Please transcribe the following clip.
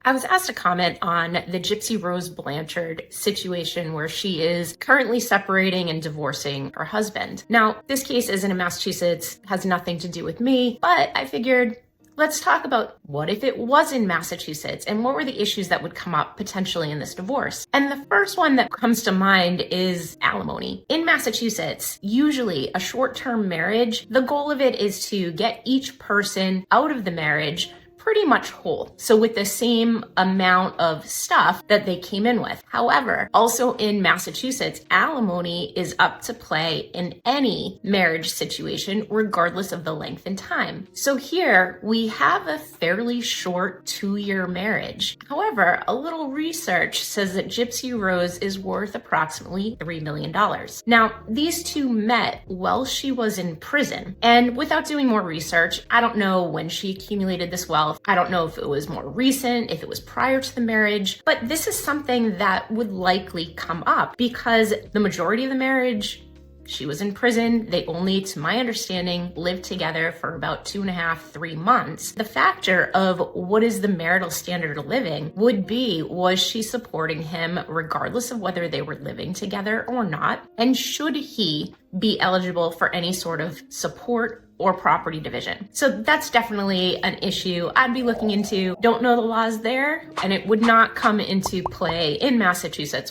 I was asked to comment on the Gypsy Rose Blanchard situation where she is currently separating and divorcing her husband. Now, this case isn't in Massachusetts, has nothing to do with me, but I figured let's talk about what if it was in Massachusetts and what were the issues that would come up potentially in this divorce. And the first one that comes to mind is alimony. In Massachusetts, usually a short-term marriage, the goal of it is to get each person out of the marriage pretty much whole. So with the same amount of stuff that they came in with. However, also in Massachusetts, alimony is up to play in any marriage situation, regardless of the length and time. So here we have a fairly short 2-year marriage. However, a little research says that Gypsy Rose is worth approximately $3 million. Now, these two met while she was in prison. And without doing more research, I don't know when she accumulated this wealth. I don't know if it was more recent, if it was prior to the marriage, but this is something that would likely come up because the majority of the marriage, she was in prison. They only, to my understanding, lived together for about 2.5, 3 months. The factor of what is the marital standard of living would be, was she supporting him regardless of whether they were living together or not? And should he be eligible for any sort of support or property division? So that's definitely an issue I'd be looking into. Don't know the laws there, and it would not come into play in Massachusetts